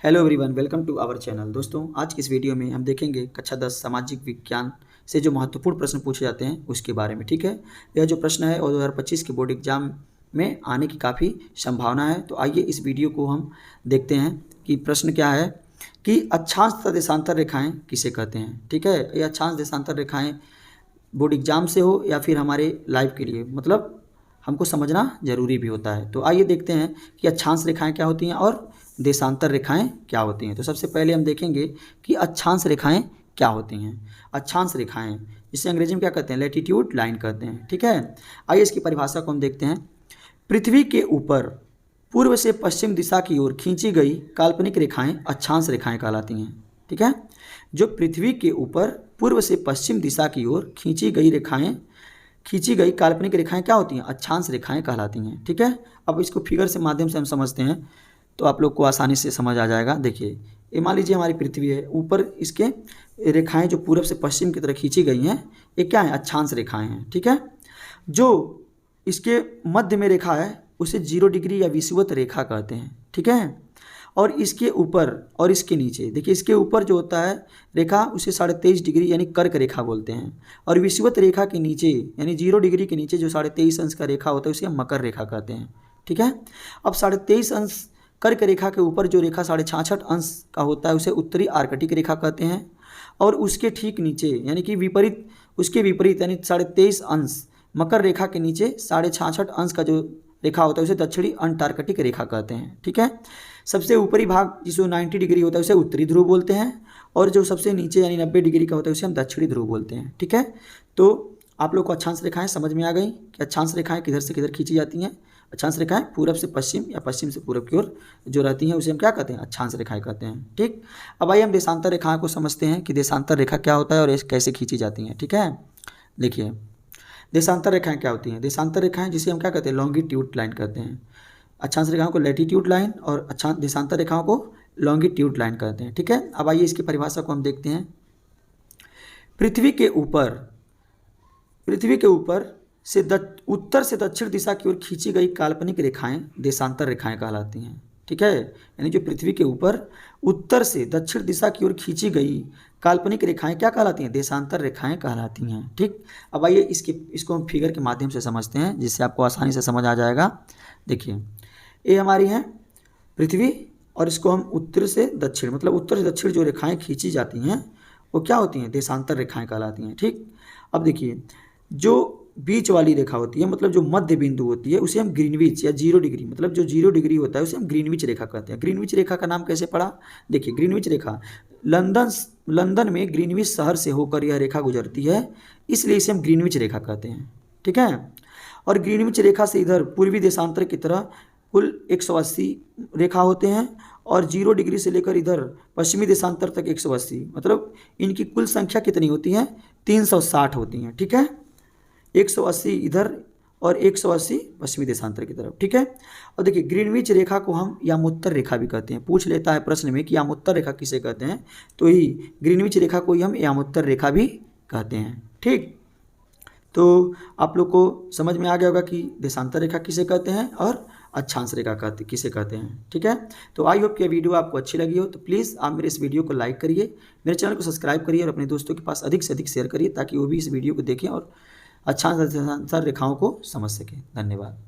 Hello everyone, welcome to our channel. दोस्तों, आज की इस वीडियो में हम देखेंगे कक्षा 10 सामाजिक विज्ञान से जो महत्वपूर्ण प्रश्न पूछे जाते हैं उसके बारे में। ठीक है, यह जो प्रश्न है और 2025 के बोर्ड एग्जाम में आने की काफ़ी संभावना है। तो आइए इस वीडियो को हम देखते हैं कि प्रश्न क्या है कि अक्षांश तथा देशांतर रेखाएँ किसे कहते हैं। ठीक है, ये अक्षांश देशांतर रेखाएँ बोर्ड एग्जाम से हो या फिर हमारे लाइव के लिए, मतलब हमको समझना जरूरी भी होता है। तो आइए देखते हैं कि अक्षांश रेखाएं क्या होती हैं और देशांतर रेखाएं क्या होती हैं। तो सबसे पहले हम देखेंगे कि अक्षांश रेखाएं क्या होती हैं। अक्षांश रेखाएं, जिसे अंग्रेजी में क्या कहते हैं, लैटिट्यूड लाइन कहते हैं। ठीक है, आइए इसकी परिभाषा को हम देखते हैं। पृथ्वी के ऊपर पूर्व से पश्चिम दिशा की ओर खींची गई काल्पनिक रेखाएं अक्षांश रेखाएं कहलाती हैं। ठीक है, जो पृथ्वी के ऊपर पूर्व से पश्चिम दिशा की ओर खींची गई काल्पनिक रेखाएं क्या होती हैं, अक्षांश रेखाएं कहलाती हैं। ठीक है, अब इसको फिगर से माध्यम से हम समझते हैं तो आप लोग को आसानी से समझ आ जाएगा। देखिए, ये मान लीजिए हमारी पृथ्वी है, ऊपर इसके रेखाएं जो पूर्व से पश्चिम की तरफ खींची गई हैं, ये क्या है, अक्षांश रेखाएं हैं। ठीक है, जो इसके मध्य में रेखा है उसे 0 डिग्री या विषुवत रेखा कहते हैं। ठीक है, और इसके ऊपर और इसके नीचे, देखिए इसके ऊपर जो होता है रेखा उसे 23.5 डिग्री यानी कर्क रेखा बोलते हैं, और विषुवत रेखा के नीचे यानी 0 डिग्री के नीचे जो 23.5 अंश का रेखा होता है उसे हम मकर रेखा कहते हैं। ठीक है, अब 23.5 अंश कर्क रेखा के ऊपर जो रेखा 66.5 अंश का होता है उसे उत्तरी आर्कटिक रेखा कहते हैं, और उसके ठीक नीचे यानी कि उसके विपरीत यानी 23.5 अंश मकर रेखा के नीचे 66.5 अंश का जो रेखा होता है उसे दक्षिणी अंटार्कटिक रेखा कहते हैं। ठीक है, सबसे ऊपरी भाग जिसको 90 डिग्री होता है उसे उत्तरी ध्रुव बोलते हैं, और जो सबसे नीचे यानी 90 डिग्री का होता है उसे हम दक्षिणी ध्रुव बोलते हैं। ठीक है, तो आप लोग को अक्षांश रेखाएं समझ में आ गई कि अक्षांश रेखाएं किधर से किधर खींची जाती हैं। अक्षांश रेखाएं पूरब से पश्चिम या पश्चिम से पूरब की ओर जो रहती हैं उसे हम क्या कहते हैं, अक्षांश रेखाएं कहते हैं। ठीक, अब आइए हम देशांतर रेखाओं को समझते हैं कि देशांतर रेखा क्या होता है और कैसे खींची जाती हैं। ठीक है, देखिए देशांतर रेखाएं क्या होती हैं। देशांतर रेखाएं जिसे हम क्या कहते हैं, लॉन्गिट्यूड लाइन कहते हैं। अक्षांश रेखाओं को लैटिट्यूड लाइन और देशांतर रेखाओं को लॉन्गिट्यूड लाइन कहते हैं। ठीक है, अब आइए इसकी परिभाषा को हम देखते हैं। पृथ्वी के ऊपर से उत्तर से दक्षिण दिशा की ओर खींची गई काल्पनिक रेखाएं देशांतर रेखाएं कहलाती हैं। ठीक है, यानी जो पृथ्वी के ऊपर उत्तर से दक्षिण दिशा की ओर खींची गई काल्पनिक रेखाएं क्या कहलाती हैं, देशांतर रेखाएं कहलाती हैं। ठीक, अब आइए इसको हम फिगर के माध्यम से समझते हैं जिससे आपको आसानी से समझ आ जाएगा। देखिए, ये हमारी है पृथ्वी, और इसको हम उत्तर से दक्षिण मतलब उत्तर से दक्षिण जो रेखाएं खींची जाती हैं वो क्या होती हैं, देशांतर रेखाएं कहलाती हैं। ठीक, अब देखिए जो बीच वाली रेखा होती है मतलब जो मध्य बिंदु होती है उसे हम ग्रीनविच या 0 डिग्री मतलब जो 0 डिग्री होता है उसे हम ग्रीनविच रेखा कहते हैं। ग्रीनविच रेखा का नाम कैसे पड़ा, देखिए ग्रीनविच रेखा लंदन में ग्रीनविच शहर से होकर यह रेखा गुजरती है, इसलिए इसे हम ग्रीनविच रेखा कहते हैं। ठीक है, और ग्रीनविच रेखा से इधर पूर्वी देशांतर की तरह कुल 180 रेखा होते हैं, और 0 डिग्री से लेकर इधर पश्चिमी देशांतर तक 180, मतलब इनकी कुल संख्या कितनी होती है, 360 होती हैं। ठीक है, 180 इधर और 180 पश्चिमी देशांतर की तरफ। ठीक है, और देखिए ग्रीनविच रेखा को हम यामोत्तर रेखा भी कहते हैं। पूछ लेता है प्रश्न में कि यामोत्तर रेखा किसे कहते हैं, तो ही ग्रीनविच रेखा को ही हम यामोत्तर रेखा भी कहते हैं। ठीक, तो आप लोग को समझ में आ गया होगा कि देशांतर रेखा किसे कहते हैं और अक्षांश रेखा किसे कहते हैं। ठीक है, तो आई होप कि यह वीडियो आपको अच्छी लगी हो, तो प्लीज़ आप मेरे इस वीडियो को लाइक करिए, मेरे चैनल को सब्सक्राइब करिए और अपने दोस्तों के पास अधिक से अधिक शेयर करिए ताकि वो भी इस वीडियो को देखें और अक्षांश रेखाओं को समझ सकें। धन्यवाद।